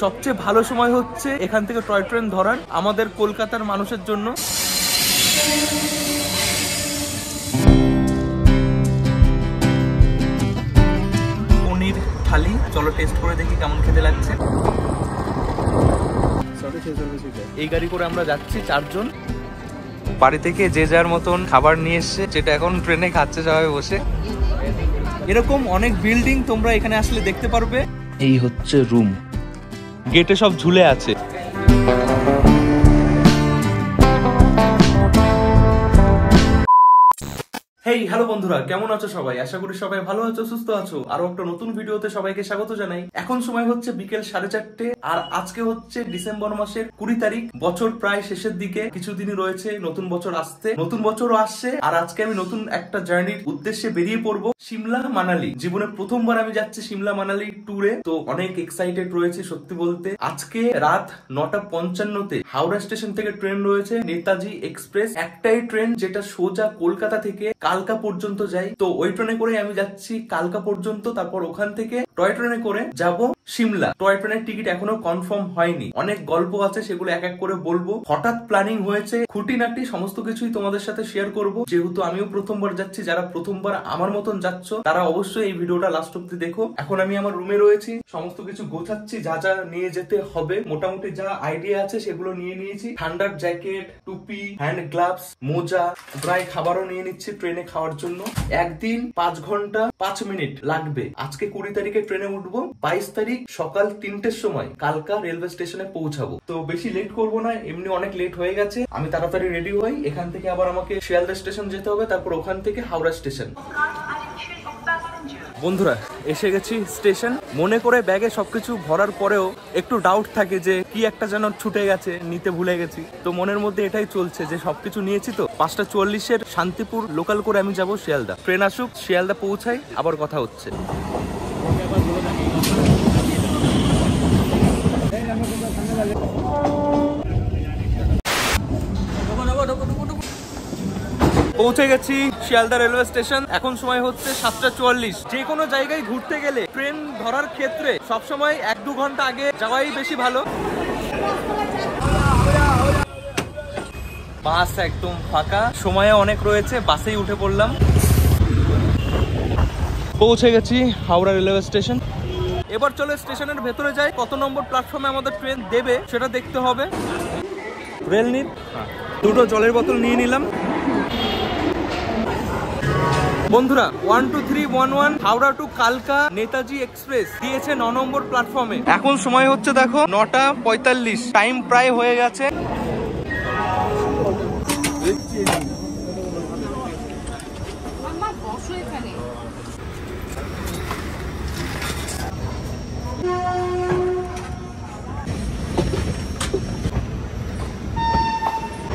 সবচেয়ে ভালো সময় হচ্ছে এখান থেকে টয় ট্রেন ধরার আমাদের কলকাতার মানুষের জন্য। পনির থালি, চলো টেস্ট করে দেখি কেমন খেতে লাগছে। এই গাড়ি করে আমরা যাচ্ছি 4 জন। বাড়ি থেকে যে যার মতন খাবার নিয়ে এসছে, যেটা এখন ট্রেনে খাচ্ছে সবাই বসে। এরকম অনেক বিল্ডিং তোমরা এখানে আসলে দেখতে পারবে। এই হচ্ছে রুম, গেটে সব ঝুলে আছে। হেই হ্যালো বন্ধুরা, কেমন আছো সবাই? আশা করি সবাই ভালো আছো, সুস্থ আছো। আরো একটা নতুন ভিডিওতে সবাইকে স্বাগত জানাই। এখন সময় হচ্ছে বিকেল 4:30 আর আজকে হচ্ছে ডিসেম্বর মাসের 20 তারিখ। বছর প্রায় শেষের দিকে, কিছুদিনই রয়েছে নতুন বছর আসতে। নতুন বছরও আসছে আর আজকে আমি নতুন একটা জার্নির উদ্দেশ্যে বেরিয়ে পড়বো সিমলা মানালি। জীবনে প্রথমবার আমি যাচ্ছি সিমলা মানালি ট্যুরে, তো অনেক এক্সাইটেড রয়েছে সত্যি বলতে। আজকে রাত 9:55-তে হাওড়া স্টেশন থেকে ট্রেন রয়েছে নেতাজি এক্সপ্রেস, একটাই ট্রেন যেটা সোজা কলকাতা থেকে কালকা পর্যন্ত যায়। তো ওই ট্রেনে করে আমি যাচ্ছি কালকা পর্যন্ত, তারপর ওখান থেকে টয় ট্রেনে করে যাব সিমলা। টয় ট্রেনের টিকিট এখনো কনফার্ম হয়নি, অনেক গল্প আছে, সেগুলো এক এক করে বলবো। হঠাৎ প্ল্যানিং হয়েছে, খুঁটিনাটি সমস্ত কিছুই তোমাদের সাথে শেয়ার করব। যেহেতু আমিও প্রথমবার যাচ্ছি, যারা প্রথমবার আমার মতন যাচ্ছ তারা অবশ্যই এই ভিডিওটা লাস্ট অব্দি দেখো। এখন আমি আমার রুমে রয়েছি, সমস্ত কিছু গোছাচ্ছি, যা যা নিয়ে যেতে হবে মোটামুটি যা আইডিয়া আছে সেগুলো নিয়ে নিয়েছি। ঠান্ডার জ্যাকেট, টুপি, হ্যান্ড গ্লাভস, মোজা, প্রায় খাবারও নিয়ে নিচ্ছি ট্রেনে খাওয়ার জন্য। একদিন 5 ঘন্টা 5 মিনিট লাগবে। আজকে 20 তারিখে ট্রেনে উঠবো, 22 তারিখ সকাল 3টের সময় কালকা রেলওয়ে স্টেশনে পৌঁছাবো। তো বেশি লেট করবো না, এমনি অনেক লেট হয়ে গেছে। আমি তাড়াতাড়ি রেডি হই। এখান থেকে আবার আমাকে শিয়ালদা স্টেশন যেতে হবে, তারপর ওখান থেকে হাওড়া স্টেশন। বন্ধুরা এসে গেছি স্টেশন। মনে করে ব্যাগে সবকিছু ভরার পরেও একটু ডাউট থাকে যে কি একটা যেন ছুটে গেছে, নিতে ভুলে গেছি। তো মনের মধ্যে এটাই চলছে যে সবকিছু নিয়েছি। তো 5:40-এর শান্তিপুর লোকাল করে আমি যাব শিয়ালদা। ট্রেন আসুক, শিয়ালদা পৌঁছাই, আবার কথা হচ্ছে। পৌঁছে গেছি শিয়ালদা রেলওয়ে স্টেশন। এখন সময় হচ্ছে 7:44। যে কোনো জায়গায় ঘুরতে গেলে ট্রেন ধরার ক্ষেত্রে সবসময় 1-2 ঘন্টা আগে যাওয়াই বেশি ভালো। বাস একদম ফাঁকা, সময় অনেক রয়েছে, বাসেই উঠে পড়লাম। পৌঁছে গেছি হাওড়া রেলওয়ে স্টেশন। এবার চলে স্টেশনের ভেতরে যাই। কত নম্বর প্ল্যাটফর্মে আমাদের ট্রেন দেবে সেটা দেখতে হবে। রেল নিট, 2টো জলের বোতল নিয়ে নিলাম। বন্ধুরা 12311 হাওড়া টু কালকা নেতাজি এক্সপ্রেস দিয়েছে 9 নম্বর প্ল্যাটফর্মে। এখন সময় হচ্ছে দেখো 9:45, টাইম প্রায় হয়ে গেছে।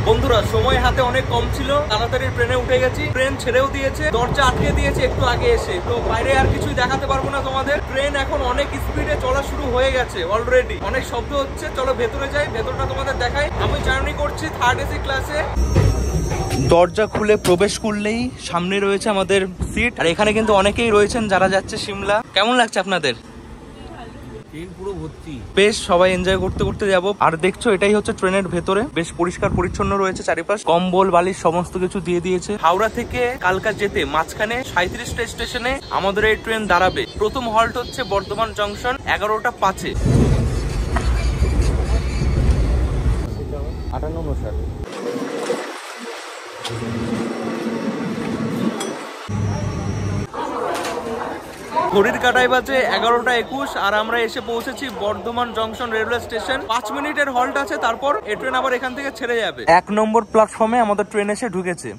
বন্ধুরা সময় হাতে অনেক কম ছিল, তাড়াতাড়ি ট্রেনে উঠে গেছি। ট্রেন ছেড়েও দিয়েছে, দরজা আটকে দিয়েছে একটু আগে এসে। তো বাইরে আর কিছুই দেখাতে পারবো না তোমাদের। ট্রেন এখন অনেক স্পিডে চলা শুরু হয়ে গেছে অলরেডি, অনেক শব্দ হচ্ছে। চলো ভেতরে যাই, ভেতরটা তোমাদের দেখাই। আমি জার্নি করছি 3rd AC ক্লাসে। দরজা খুলে প্রবেশ করলেই সামনে রয়েছে আমাদের সিট। আর এখানে কিন্তু অনেকেই রয়েছেন যারা যাচ্ছে সিমলা। কেমন লাগছে আপনাদের? বেশ সবাই এনজয় করতে করতে যাব। আর দেখছো এটাই হচ্ছে ট্রেনের ভেতরে, বেশ পরিষ্কার পরিচ্ছন্ন রয়েছে চারিপাশ। কম্বল বালিশ সমস্ত কিছু দিয়ে দিয়েছে। হাওড়া থেকে কালকা যেতে মাঝখানে 37টা স্টেশনে আমাদের এই ট্রেন দাঁড়াবে। প্রথম হল্ট হচ্ছে বর্ধমান জংশন 11:05-এ। 58 ঘড়ির কাটায় বাজে 11:21 আর আমরা এসে পৌঁছেছি বর্ধমান জংশন রেলওয়ে স্টেশন। 5 মিনিটের হল্ট আছে, তারপর এই ট্রেন আবার এখান থেকে ছেড়ে যাবে। 1 নম্বর প্ল্যাটফর্মে আমাদের ট্রেন এসে ঢুকেছে।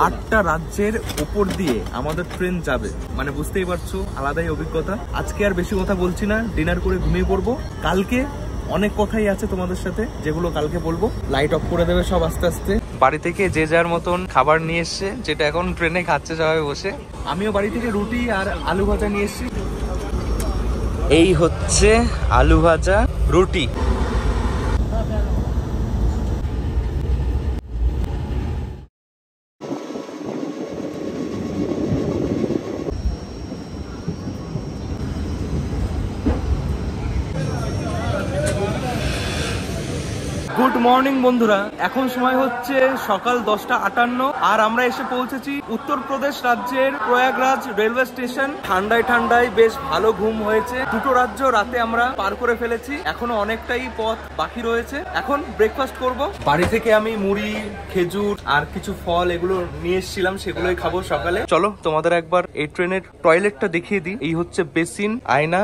8টা রাজ্যের উপর দিয়ে আমাদের ট্রেন যাবে, মানে বুঝতেই পারছো আলাদাই অভিজ্ঞতা। আজকে আর বেশি কথা বলছি না, ডিনার করে ঘুমিয়ে পড়বো। কালকে অনেক কথাই আছে তোমাদের সাথে, যেগুলো কালকে বলবো। লাইট অফ করে দেবে সব আস্তে আস্তে। বাড়ি থেকে যে যার মতন খাবার নিয়ে এসছে, যেটা এখন ট্রেনে খাচ্ছে সবাই বসে। আমিও বাড়ি থেকে রুটি আর আলু ভাজা নিয়ে এসছি। এই হচ্ছে আলু ভাজা, রুটি। মর্নিং বন্ধুরা, এখন সময় হচ্ছে সকাল 10:58 আর আমরা এসে পৌঁছেছি উত্তরপ্রদেশ রাজ্যের প্রয়াগরাজ রেলওয়ে স্টেশন। ঠান্ডায় ঠান্ডায় বেশ ভালো ঘুম হয়েছে। দুটো রাজ্য রাতে আমরা পার করে ফেলেছি, এখনো অনেকটাই পথ বাকি রয়েছে। এখন ব্রেকফাস্ট করব। বাড়ি থেকে আমি মুড়ি, খেজুর আর কিছু ফল এগুলো নিয়ে এসেছিলাম, সেগুলোই খাবো সকালে। চলো তোমাদের একবার এই ট্রেনের টয়লেটটা দেখিয়ে দিই। এই হচ্ছে বেসিন, আয়না,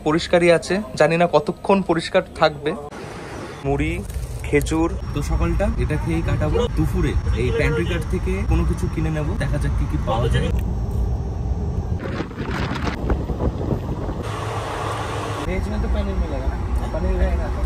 পরিষ্কারই আছে, জানি না কতক্ষণ পরিষ্কার থাকবে। মুড়ি, খেজুর, তো সকালটা এটা খেয়েই কাটাবো। দুপুরে এই প্যান্ট্রি কার্ট থেকে কোনো কিছু কিনে নেব, দেখা যাক কি কি পাওয়া যায়। ভেজ में तो पनीर मिलेगा ना, पनीर रहेगा तो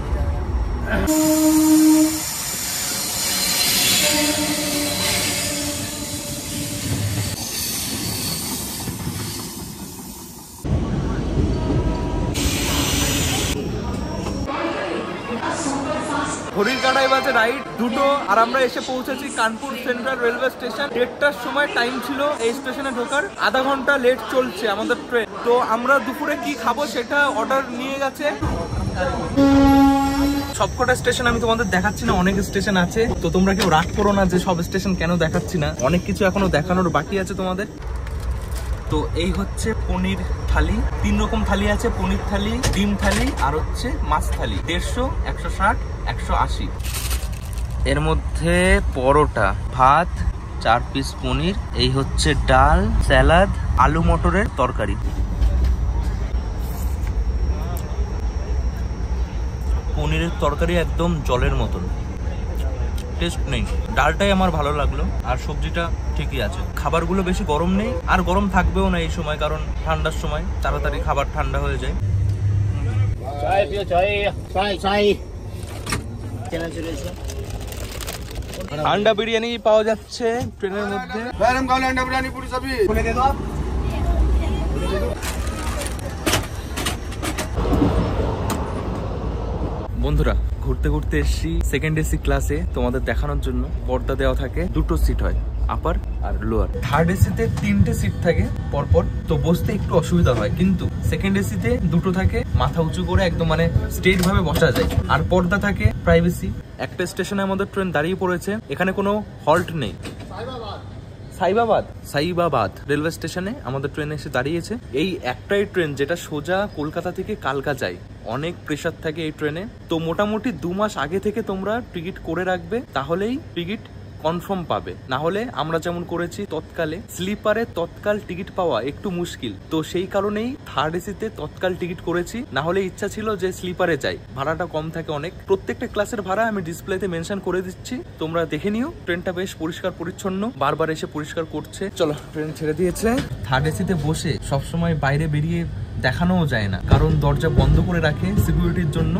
ঘড়ির কাঁটায় বাজে রাইট 2টো আর আমরা এসে পৌঁছেছি কানপুর সেন্ট্রাল রেলওয়ে স্টেশন। 1:30টার সময় টাইম ছিল এই স্টেশনে ঢোকার, আধা ঘন্টা লেট চলছে আমাদের ট্রেন। তো আমরা দুপুরে কি খাবো সেটা অর্ডার নিয়ে গেছে। সবকটা স্টেশন আমি তোমাদের দেখাচ্ছি না, অনেক স্টেশন আছে, তো তোমরা কেউ রাগ করো না যে সব স্টেশন কেন দেখাচ্ছি না, অনেক কিছু এখনো দেখানোর বাকি আছে তোমাদের। তো এই হচ্ছে পনির থালি, 3 রকম থালি আছে, পনির থালি, ডিম থালি আর হচ্ছে মাছ থালি। 150, 160, 180। এর মধ্যে পরোটা, ভাত, 4 পিস পনির, এই হচ্ছে ডাল, স্যালাড, আলু মটরের তরকারি। পনিরের তরকারি একদম জলের মতন, টেস্ট নেই। ডালটাই আমার ভালো লাগলো আর সবজিটা ঠিকই আছে। খাবারগুলো বেশি গরম নেই আর গরম থাকবেও না এই সময়, কারণ ঠান্ডার সময় তাড়াতাড়ি খাবার ঠান্ডা হয়ে যায়। আন্ডা বিরিয়ানি পাওয়া যাচ্ছে ট্রেনের মধ্যে। বন্ধুরা, ঘুরতে ঘুরতে এসছি সেকেন্ড এসি ক্লাসে তোমাদের দেখানোর জন্য। পর্দা দেওয়া থাকে, 2টো সিট হয়, আপার আর লোয়ার। থার্ড এসিতে 3টে সিট থাকে পরপর, তো বসতে একটু অসুবিধা হয়, কিন্তু সেকেন্ড এসিতে 2টো থাকে, মাথা উঁচু করে একদম মানে স্ট্রেট ভাবে বসা যায়, আর পর্দা থাকে, প্রাইভেসি। একটা স্টেশনে আমাদের ট্রেন দাঁড়িয়ে পড়েছে, এখানে কোনো হল্ট নেই। সাইবাবাদ রেলওয়ে স্টেশনে আমাদের ট্রেন এসে দাঁড়িয়েছে। এই একটাই ট্রেন যেটা সোজা কলকাতা থেকে কালকা যায়, অনেক প্রেসার থাকে এই ট্রেনে। তো মোটামুটি 2 মাস আগে থেকে তোমরা টিকিট করে রাখবে, তাহলেই টিকিট কনফার্ম পাবে। না হলে আমরা যেমন করেছি তৎকালে, স্লিপারে তৎকাল টিকিট পাওয়া একটু মুশকিল, তো সেই কারণেই থার্ড এসিতে তৎকাল টিকিট করেছি। না হলে ইচ্ছা ছিল যে স্লিপারে যাই, ভাড়াটা কম থাকে অনেক। প্রত্যেকটা ক্লাসের ভাড়া আমি ডিসপ্লেতে মেনশন করে দিচ্ছি, তোমরা দেখে নিও। ট্রেনটা বেশ পরিষ্কার পরিচ্ছন্ন, বারবার এসে পরিষ্কার করছে। চলো, ট্রেন ছেড়ে দিয়েছে। থার্ড এসিতে বসে সবসময় বাইরে বেরিয়ে দেখানোও যায় না, কারণ দরজা বন্ধ করে রাখে সিকিউরিটির জন্য।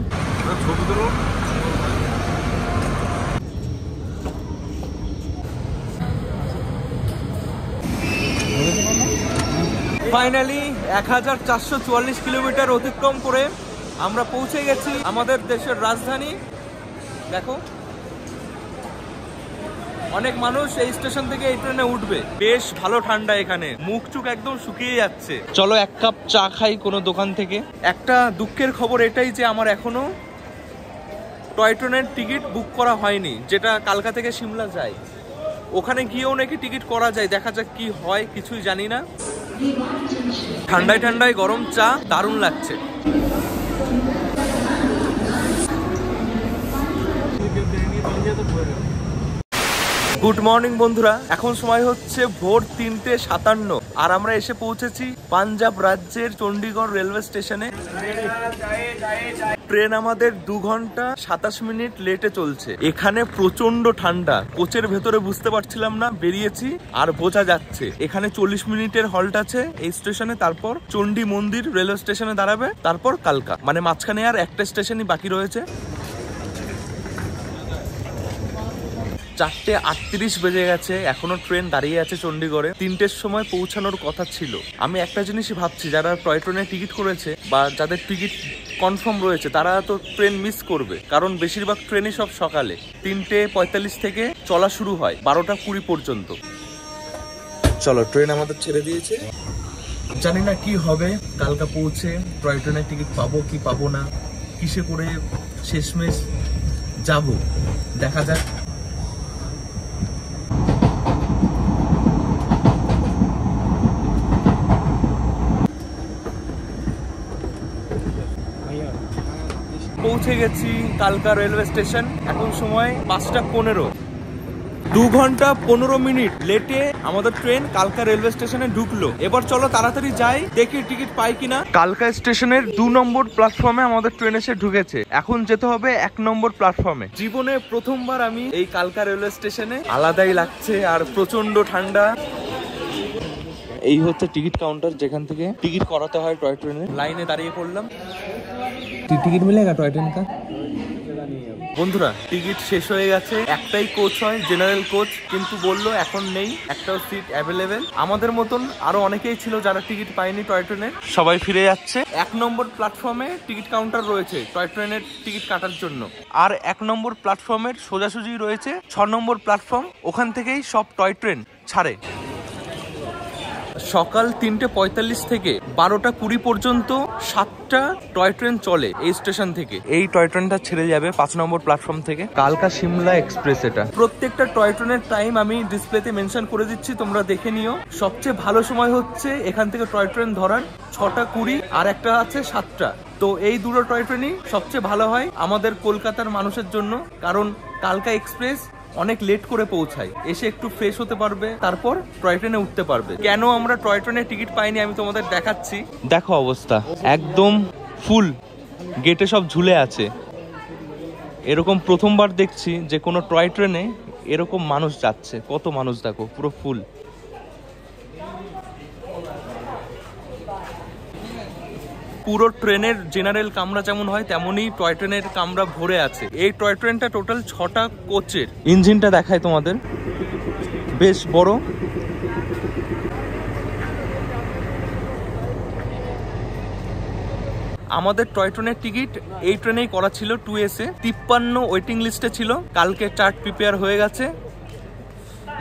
ফাইনালি 1444 কিলোমিটার অতিক্রম করে আমরা পৌঁছে গেছি আমাদের দেশের রাজধানী। দেখো, অনেক মানুষ এই স্টেশন থেকে এই ট্রেনে উঠবে। বেশ ভালো ঠান্ডা এখানে, মুখ চুখ একদম শুকিয়ে যাচ্ছে। চলো 1 কাপ চা খাই কোনো দোকান থেকে। একটা দুঃখের খবর এটাই যে আমার এখনো টয় ট্রেনের টিকিট বুক করা হয়নি, যেটা কালকা থেকে সিমলা যায়। ওখানে গিয়েও নাকি টিকিট করা যায়, দেখা যাক কি হয়, কিছুই জানি না। ঠান্ডায় ঠান্ডায় গরম চা দারুণ লাগছে। গুড মর্নিং বন্ধুরা, এখন সময় হচ্ছে ভোর 3:57 আর আমরা এসে পৌঁছেছি পাঞ্জাব রাজ্যের চণ্ডীগড় রেলওয়ে স্টেশনে। ট্রেন আমাদের 2 ঘন্টা 27 মিনিট লেটে চলছে। এখানে প্রচন্ড ঠান্ডা, কোচের ভেতরে বুঝতে পারছিলাম না, বেরিয়েছি আর বোঝা যাচ্ছে। এখানে 40 মিনিটের হল্ট আছে এই স্টেশনে, তারপর চণ্ডী মন্দির রেলওয়ে স্টেশনে দাঁড়াবে, তারপর কালকা, মানে মাঝখানে আর একটা স্টেশনই বাকি রয়েছে। 4:38 বেজে গেছে, এখনো ট্রেন দাঁড়িয়ে আছে চণ্ডীগড়ে। 3টের সময় পৌঁছানোর কথা ছিল। আমি একটা জিনিসই ভাবছি, যারা টয় ট্রেনে টিকিট করেছে বা যাদের টিকিট কনফার্ম রয়েছে, তারা তো ট্রেন মিস করবে, কারণ বেশিরভাগ ট্রেনই সব সকালে 3:45 থেকে চলা শুরু হয় 12:20 পর্যন্ত। চলো, ট্রেন আমাদের ছেড়ে দিয়েছে। জানি না কি হবে কালকা পৌঁছে, টয় ট্রেনের টিকিট পাবো কি পাবো না, কিসে করে শেষমেশ যাব, দেখা যাক। পৌঁছে গেছি কালকা রেলওয়ে স্টেশন। এখন সময় 5:15। 2 ঘন্টা 15 মিনিট লেটে আমাদের ট্রেন কালকা রেলওয়ে স্টেশনে ঢুকলো। এবার চলো তাড়াতাড়ি যাই, দেখি টিকিট পাই কিনা। কালকা স্টেশনের 2 নম্বর প্ল্যাটফর্মে আমাদের ট্রেন এসে ঢুকেছে। এখন যেতে হবে 1 নম্বর প্ল্যাটফর্মে। জীবনে প্রথমবার আমি এই কালকা রেলওয়ে স্টেশনে, আলাদাই লাগছে আর প্রচন্ড ঠান্ডা। এই হচ্ছে টিকিট কাউন্টার, যেখান থেকে টিকিট করাতে হয় টয় ট্রেনে। লাইনে দাঁড়িয়ে পড়লাম। টিকিট মিলেগা টয় ট্রেন কা? বন্ধুরা, টিকিট শেষ হয়ে গেছে। একটাই কোচ হয়, জেনারেল কোচ, কিন্তু বললো এখন নেই, একটাও সিট অ্যাভেলেবেল। আমাদের মতন আরো অনেকেই ছিল যারা টিকিট পায়নি টয় ট্রেনে, সবাই ফিরে যাচ্ছে। 1 নম্বর প্ল্যাটফর্মে টিকিট কাউন্টার রয়েছে টয় ট্রেনের টিকিট কাটার জন্য। আর 1 নম্বর প্ল্যাটফর্মের সোজাসুজি রয়েছে 6 নম্বর প্ল্যাটফর্ম, ওখান থেকেই সব টয় ট্রেন ছাড়ে। সকাল 3:45 থেকে 12:20 পর্যন্ত 7টা টয় ট্রেন চলে এই স্টেশন থেকে। এই টয় ট্রেনটা ছেড়ে যাবে 5 নম্বর প্ল্যাটফর্ম থেকে, কালকা সিমলা এক্সপ্রেস। এটা প্রত্যেকটা টয় ট্রেনের টাইম আমি ডিসপ্লেতে মেনশন করে দিচ্ছি, তোমরা দেখে নিও। সবচেয়ে ভালো সময় হচ্ছে এখান থেকে টয় ট্রেন ধরার 6:20, আর একটা আছে 7টা। তো এই দুটো টয় ট্রেনই সবচেয়ে ভালো হয় আমাদের কলকাতার মানুষের জন্য, কারণ কালকা এক্সপ্রেস অনেক লেট করে পৌঁছায়, এসে একটু ফ্রেশ হতে পারবে, তারপর টয় ট্রেনে উঠতে পারবে। কেন আমরা টয় ট্রেনে টিকিট পাইনি আমি তোমাদের দেখাচ্ছি। দেখো অবস্থা, একদম ফুল, গেটে সব ঝুলে আছে। এরকম প্রথমবার দেখছি যে কোনো টয় ট্রেনে এরকম মানুষ যাচ্ছে। কত মানুষ দেখো, পুরো ফুল। পুরো ট্রেনের জেনারেল কামরা যেমন হয় তেমনই টয় ট্রেনের কামরা ভরে আছে। এই টয় ট্রেনটা টোটাল 6টা কোচের। ইঞ্জিনটা দেখায় তোমাদের, বেশ বড়। আমাদের টয় ট্রেনের টিকিট এই ট্রেনেই করা ছিল 2S এ। 53 ওয়েটিং লিস্টে ছিল। কালকে চার্ট প্রিপেয়ার হয়ে গেছে,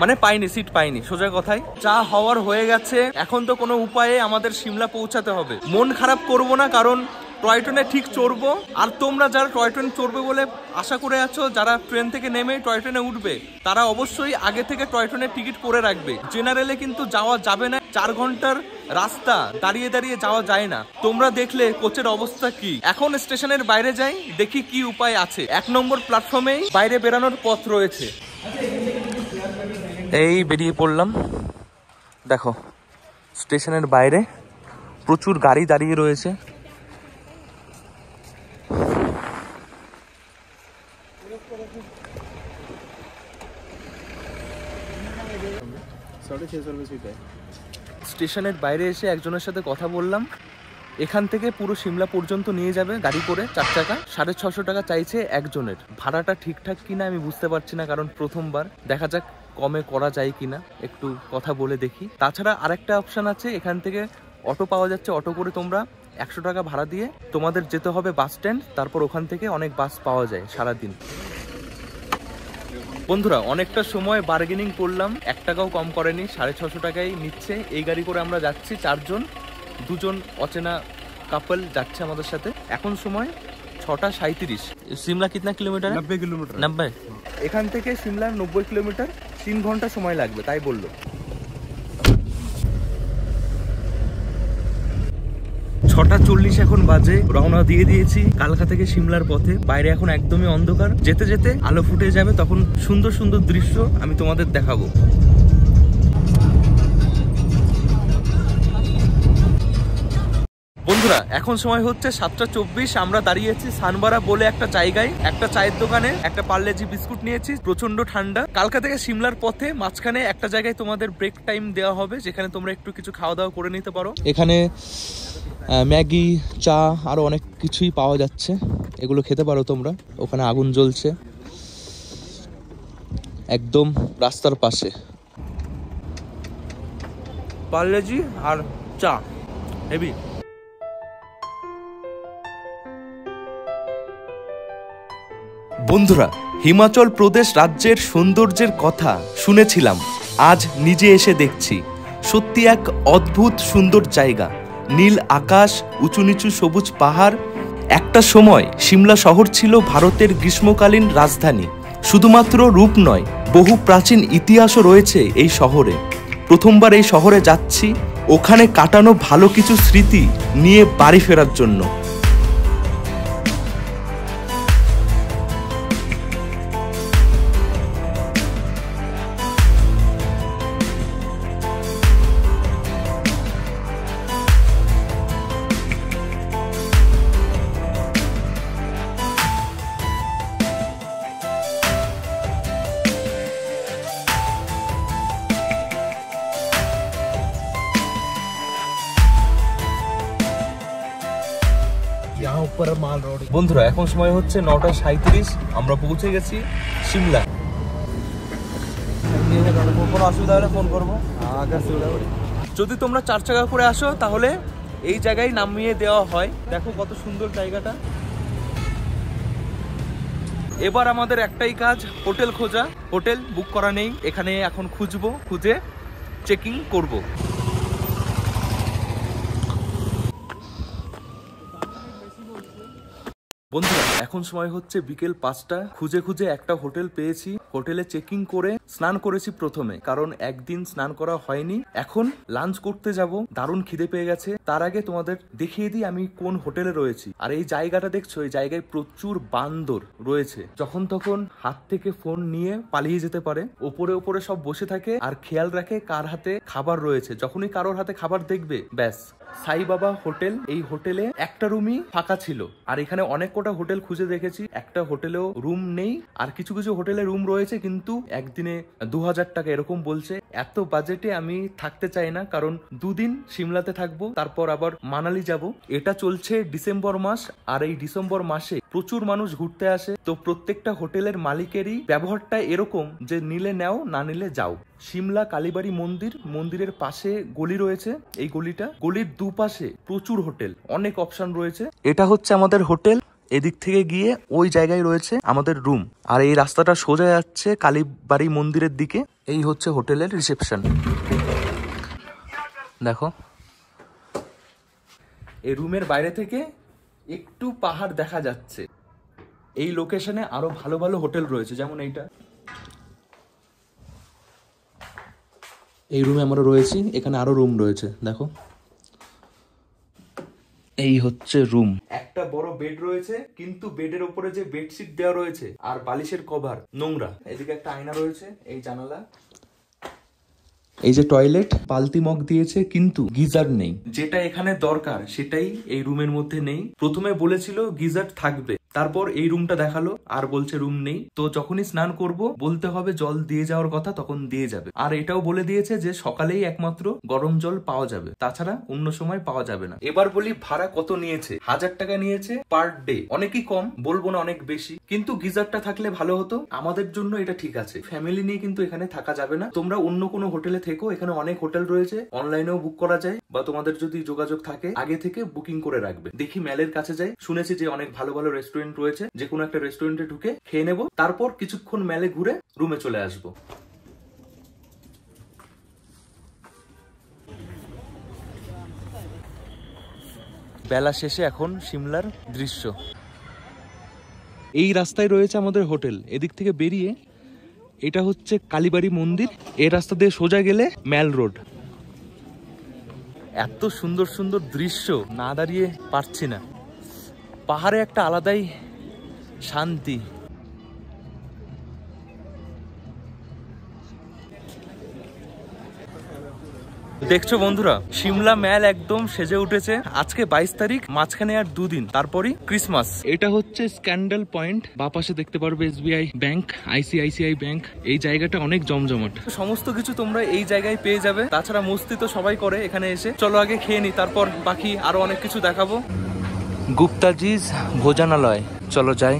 মানে পাইনি, সিট পাইনি, সোজা কথায়। যা হওয়ার হয়ে গেছে, এখন তো কোনো উপায়ে আমাদের সিমলা পৌঁছাতে হবে। মন খারাপ করব না, কারণ টয় ট্রেনে ঠিক চড়বো। আর তোমরা যারা টয় ট্রেন চড়বে বলে আশা করে আছো, যারা ট্রেন থেকে নেমে টয় ট্রেনে উঠবে, তারা অবশ্যই আগে থেকে টয় ট্রেনের টিকিট করে রাখবে। জেনারেলে কিন্তু যাওয়া যাবে না, 4 ঘন্টার রাস্তা দাঁড়িয়ে দাঁড়িয়ে যাওয়া যায় না। তোমরা দেখলে কোচের অবস্থা কি। এখন স্টেশনের বাইরে যাই, দেখি কি উপায় আছে। 1 নম্বর প্ল্যাটফর্মেই বাইরে বেরানোর পথ রয়েছে। এই বেরিয়ে পড়লাম। দেখো স্টেশনের বাইরে প্রচুর গাড়ি দাঁড়িয়ে রয়েছে। স্টেশনের বাইরে এসে একজনের সাথে কথা বললাম। এখান থেকে পুরো সিমলা পর্যন্ত নিয়ে যাবে গাড়ি করে, 4 চাকা। 650 টাকা চাইছে একজনের। ভাড়াটা ঠিকঠাক কিনা আমি বুঝতে পারছি না, কারণ প্রথমবার। দেখা যাক কমে করা যায় কিনা, একটু কথা বলে দেখি। তাছাড়া আরেকটা অপশান আছে, এখান থেকে অটো পাওয়া যাচ্ছে। অটো করে তোমরা 100 টাকা ভাড়া দিয়ে তোমাদের যেতে হবে বাস স্ট্যান্ড, তারপর ওখান থেকে অনেক বাস পাওয়া যায় সারাদিন। বন্ধুরা, অনেকটা সময় বার্গেনিং করলাম, 1 টাকাও কম করেনি, 650 টাকাই নিচ্ছে। এই গাড়ি করে আমরা যাচ্ছি 4 জন, 2 জন অচেনা কাপল যাচ্ছে আমাদের সাথে। এখন সময় 6:37। সিমলা কিতনা কিলোমিটার? 90 কিলোমিটার। 90? এখান থেকে সিমলা 90 কিলোমিটার, 3 ঘন্টা সময় লাগবে, তাই বললো। 6:40 এখন বাজে। রওনা দিয়ে দিয়েছি কালকা থেকে সিমলার পথে। বাইরে এখন একদমই অন্ধকার, যেতে যেতে আলো ফুটে যাবে, তখন সুন্দর সুন্দর দৃশ্য আমি তোমাদের দেখাবো। বন্ধুরা, এখন সময় হচ্ছে 7:24। আমরা দাঁড়িয়েছি সানবারা বলে একটা জায়গায়, একটা চায়ের দোকানে। একটা পার্লেজি বিস্কুট নিয়েছি, প্রচন্ড ঠান্ডা। কালকা থেকে সিমলার পথে মাঝখানে একটা জায়গায় তোমাদের ব্রেক টাইম দেওয়া হবে, যেখানে তোমরা একটু কিছু খাওয়া দাওয়া করে নিতে পারো। এখানে ম্যাগি, চা, আরো অনেক কিছুই পাওয়া যাচ্ছে, এগুলো খেতে পারো তোমরা। ওখানে আগুন জ্বলছে একদম রাস্তার পাশে। পার্লেজি আর চা হেভি। বন্ধুরা, হিমাচল প্রদেশ রাজ্যের সৌন্দর্যের কথা শুনেছিলাম, আজ নিজে এসে দেখছি। সত্যি এক অদ্ভুত সুন্দর জায়গা। নীল আকাশ, উঁচু নিচু সবুজ পাহাড়, একটা সময় সিমলা শহর ছিল ভারতের গ্রীষ্মকালীন রাজধানী। শুধুমাত্র রূপ নয়, বহু প্রাচীন ইতিহাসও রয়েছে এই শহরে। প্রথমবার এই শহরে যাচ্ছি ওখানে কাটানো ভালো কিছু স্মৃতি নিয়ে বাড়ি ফেরার জন্য। বন্ধুরা, এখন সময় হচ্ছে 9:37। আমরা পৌঁছে গেছি সিমলা। কোনো অসুবিধা হলে ফোন করবো। যদি তোমরা 4 চাকা করে আসো তাহলে এই জায়গায় নামিয়ে দেওয়া হয়। দেখো কত সুন্দর জায়গাটা। এবার আমাদের একটাই কাজ, হোটেল খোঁজা। হোটেল বুক করা নেই, এখানে এখন খুঁজবো, খুঁজে চেকিং করবো। বন্ধুরা, এখন সময় হচ্ছে বিকেল 5টা। খুঁজে খুঁজে একটা হোটেল পেয়েছি। হোটেলে চেকিং করে স্নান করেছি প্রথমে, কারণ একদিন স্নান করা হয়নি। এখন লাঞ্চ করতে যাব, দারুণ খিদে পেয়ে গেছে। তার আগে তোমাদের দেখিয়ে দিই আমি কোন হোটেলে রয়েছি। আর এই জায়গাটা দেখছো, এই জায়গায় প্রচুর বান্দর রয়েছে। যখন তখন হাত থেকে ফোন নিয়ে পালিয়ে যেতে পারে। ওপরে ওপরে সব বসে থাকে আর খেয়াল রাখে কার হাতে খাবার রয়েছে। যখনই কারোর হাতে খাবার দেখবে, ব্যাস। সাই বাবা হোটেল, এই হোটেলে একটা রুমই ফাঁকা ছিল। আর এখানে অনেক কটা হোটেল খুঁজে দেখেছি, একটা হোটেলেও রুম নেই। আর কিছু কিছু হোটেলে রুম রয়েছে, কিন্তু একদিনে 2000 টাকা এরকম বলছে। এত বাজেটে আমি থাকতে চাই না, কারণ 2 দিন সিমলাতে থাকবো, তারপর আবার মানালি যাব। এটা চলছে ডিসেম্বর মাস, আর এই ডিসেম্বর মাসে প্রচুর মানুষ ঘুরতে আসে। তো প্রত্যেকটা হোটেলের মালিকেরই ব্যবহারটা এরকম যে নিলে নাও, না নিলে যাও। সিমলা কালীবাড়ি মন্দির, মন্দিরের পাশে গলি রয়েছে। এই গলির দুপাশে প্রচুর হোটেল, অনেক অপশন রয়েছে। এটা হচ্ছে আমাদের হোটেল। এদিক থেকে গিয়ে ওই জায়গায় রয়েছে আমাদের রুম। আর এই রাস্তাটা সোজা যাচ্ছে কালীবাড়ি মন্দিরের দিকে। এই হচ্ছে হোটেলের রিসেপশন। দেখো, এই রুমের বাইরে থেকে একটু পাহাড় দেখা যাচ্ছে। এই লোকেশনে আরো ভালো ভালো হোটেল রয়েছে, যেমন এইটা। এই রুমে আমরা রয়েছি, এখানে আরো রুম রয়েছে। দেখো, এই হচ্ছে রুম। একটা বড় বেড রয়েছে, কিন্তু বেডের উপরে যে বেডশিট দেওয়া রয়েছে আর বালিশের কভার নোংরা। এদিকে একটা আয়না রয়েছে, এই জানালা। এই যে টয়লেট, পালতি মগ দিয়েছে, কিন্তু গিজার নেই। যেটা এখানে দরকার সেটাই এই রুমের মধ্যে নেই। প্রথমে বলেছিল গিজার থাকবে, তারপর এই রুমটা দেখালো আর বলছে রুম নেই। তো যখনই স্নান করব বলতে হবে জল দিয়ে যাওয়ার কথা, তখন দিয়ে যাবে। আর এটাও বলে দিয়েছে যে সকালেই একমাত্র গরম জল পাওয়া যাবে, তাছাড়া অন্য সময় পাওয়া যাবে না। এবার বলি ভাড়া কত নিয়েছে। 1000 টাকা নিয়েছে পার ডে। অনেকই কম, বলবো না অনেক বেশি, কিন্তু গিজারটা থাকলে ভালো হতো। আমাদের জন্য এটা ঠিক আছে। ফ্যামিলি নিয়ে কিন্তু এখানে থাকা যাবে না। তোমরা অন্য কোনো হোটেলে থেকো, এখানে অনেক হোটেল রয়েছে, অনলাইনেও বুক করা যায়, বা তোমাদের যদি যোগাযোগ থাকে আগে থেকে বুকিং করে রাখবে। দেখি মেলের কাছে যাই, শুনেছি যে অনেক ভালো ভালো রেস্টুরেন্ট রয়েছে। যে কোনো একটা রেস্টুরেন্টে ঢুকে খেয়ে নেব, তারপর কিছুক্ষণ মেলে ঘুরে রুমে চলে আসবো। বেলা শেষে এখন সিমলার দৃশ্য। এই রাস্তায় রয়েছে আমাদের হোটেল। এদিক থেকে বেরিয়ে এটা হচ্ছে কালীবাড়ি মন্দির। এই রাস্তা দিয়ে সোজা গেলে ম্যাল রোড। এত সুন্দর সুন্দর দৃশ্য, না দাঁড়িয়ে পারছি না। পাহাড়ে একটা আলাদাই শান্তি। দেখছো বন্ধুরা, সিমলা ম্যাল একদম সেজে উঠেছে। আজকে 22 তারিখ, মাঝখানে আর 2 দিন, তারপরই ক্রিসমাস। এটা হচ্ছে স্ক্যান্ডাল পয়েন্ট। বাপাশে দেখতে পারবে SBI ব্যাংক, ICICI ব্যাংক। এই জায়গাটা অনেক জমজমাট। সমস্ত কিছু তোমরা এই জায়গায় পেয়ে যাবে। তাছাড়া মস্তি তো সবাই করে এখানে এসে। চলো আগে খেয়ে নি, তারপর বাকি আরো অনেক কিছু দেখাবো। গুপ্তাজিজ ভোজনালয়, চলো যাই।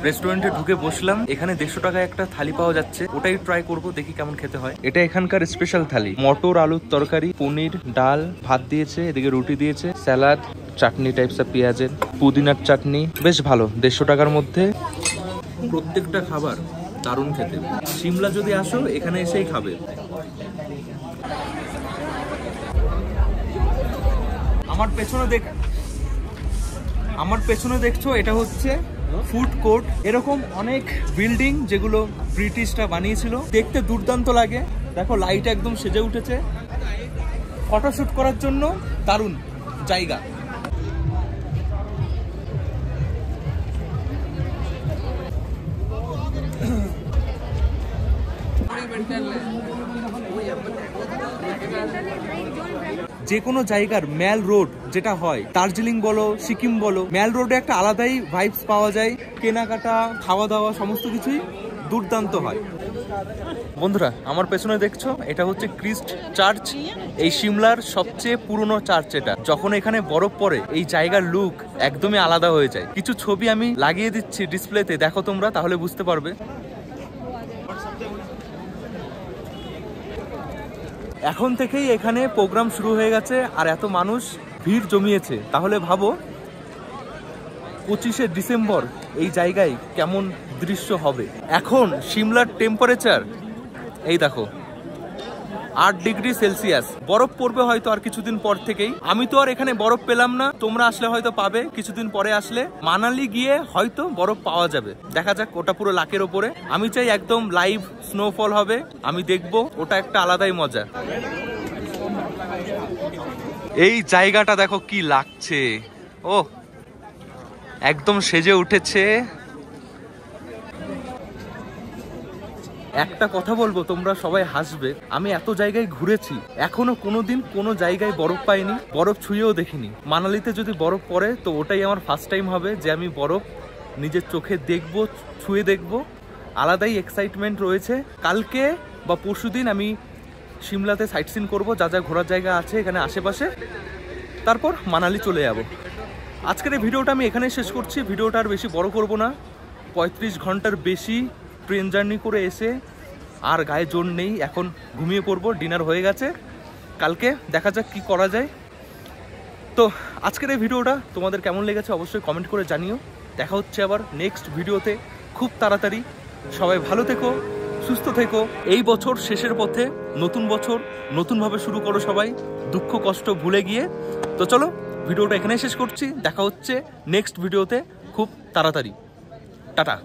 রেস্টুরেন্টে ঢুকে বসলাম। এখানে 150 টাকায় একটা থালি পাওয়া যাচ্ছে, ওটাই ট্রাই করব, দেখি কেমন খেতে হয়। এটা এখানকার স্পেশাল থালি। মটর আলুর তরকারি, পনির, ডাল, ভাত দিয়েছে, এদিকে রুটি দিয়েছে, স্যালাড, চাটনি টাইপস পেঁয়াজের, পুদিনার চাটনি। বেশ ভালো, 150 টাকার মধ্যে। প্রত্যেকটা খাবার দারুণ খেতে। সিমলা যদি আসো এখানে এসেই খাবে। আমার পেছনে দেখ, আমার পেছনে দেখছো এটা হচ্ছে ফুড কোর্ট। এরকম অনেক বিল্ডিং যেগুলো ব্রিটিশরা বানিয়েছিল, দেখতে দুর্দান্ত লাগে। দেখো লাইট একদম সেজে উঠেছে, ফটোশুট করার জন্য দারুণ জায়গা। যে কোনো জায়গার ম্যাল রোড যেটা হয়, দার্জিলিং বলো সিকিম বলো, ম্যাল রোডে একটা আলাদাই ভাইবস পাওয়া যায়। কেনাকাটা, খাওয়া দাওয়া সমস্ত কিছুই দুর্দান্ত হয়। বন্ধুরা আমার পেছনে দেখছো এটা হচ্ছে ক্রিস্ট চার্চ। এই সিমলার সবচেয়ে পুরনো চার্চ এটা। যখন এখানে বরফ পড়ে এই জায়গার লুক একদমই আলাদা হয়ে যায়। কিছু ছবি আমি লাগিয়ে দিচ্ছি ডিসপ্লেতে, দেখো তোমরা, তাহলে বুঝতে পারবে। এখন থেকেই এখানে প্রোগ্রাম শুরু হয়ে গেছে আর এত মানুষ ভিড় জমিয়েছে, তাহলে ভাবো 25শে ডিসেম্বর এই জায়গায় কেমন দৃশ্য হবে। এখন সিমলার টেম্পারেচার এই দেখো 8 ডিগ্রি সেলসিয়াস। বরফ পড়বে হয়তো আর কিছুদিন পর থেকেই। আমি তো আর এখানে বরফ পেলাম না, তোমরা আসলে হয়তো পাবে কিছুদিন পরে। আসলে মানালি গিয়ে হয়তো বরফ পাওয়া যাবে, দেখা যাক। ওটা পুরো লাকের ওপরে। আমি চাই একদম লাইভ স্নোফল হবে, আমি দেখবো, ওটা একটা আলাদাই মজা। এই জায়গাটা দেখো কি লাগছে, ও একদম সেজে উঠেছে। একটা কথা বলবো, তোমরা সবাই হাসবে, আমি এত জায়গায় ঘুরেছি, এখনো কোনোদিন কোনো জায়গায় বরফ পাইনি, বরফ ছুঁয়েও দেখিনি। মানালিতে যদি বরফ পড়ে তো ওটাই আমার ফার্স্ট টাইম হবে যে আমি বরফ নিজের চোখে দেখবো, ছুঁয়ে দেখবো। আলাদাই এক্সাইটমেন্ট রয়েছে। কালকে বা পরশুদিন আমি সিমলাতে সাইট সিন করবো, যা যা ঘোরার জায়গা আছে এখানে আশেপাশে, তারপর মানালি চলে যাব। আজকের এই ভিডিওটা আমি এখানে শেষ করছি। ভিডিওটা আর বেশি বড় করব না। 35 ঘন্টার বেশি ট্রেন জার্নি করে এসে আর গায়ে জোর নেই, এখন ঘুমিয়ে পড়বো। ডিনার হয়ে গেছে, কালকে দেখা যাক কি করা যায়। তো আজকের এই ভিডিওটা তোমাদের কেমন লেগেছে অবশ্যই কমেন্ট করে জানিও। দেখা হচ্ছে আবার নেক্সট ভিডিওতে খুব তাড়াতাড়ি। সবাই ভালো থেকো, সুস্থ থেকো। এই বছর শেষের পথে, নতুন বছর নতুনভাবে শুরু করো সবাই, দুঃখ কষ্ট ভুলে গিয়ে। তো চলো ভিডিওটা এখানে শেষ করছি, দেখা হচ্ছে নেক্সট ভিডিওতে খুব তাড়াতাড়ি। টাটা।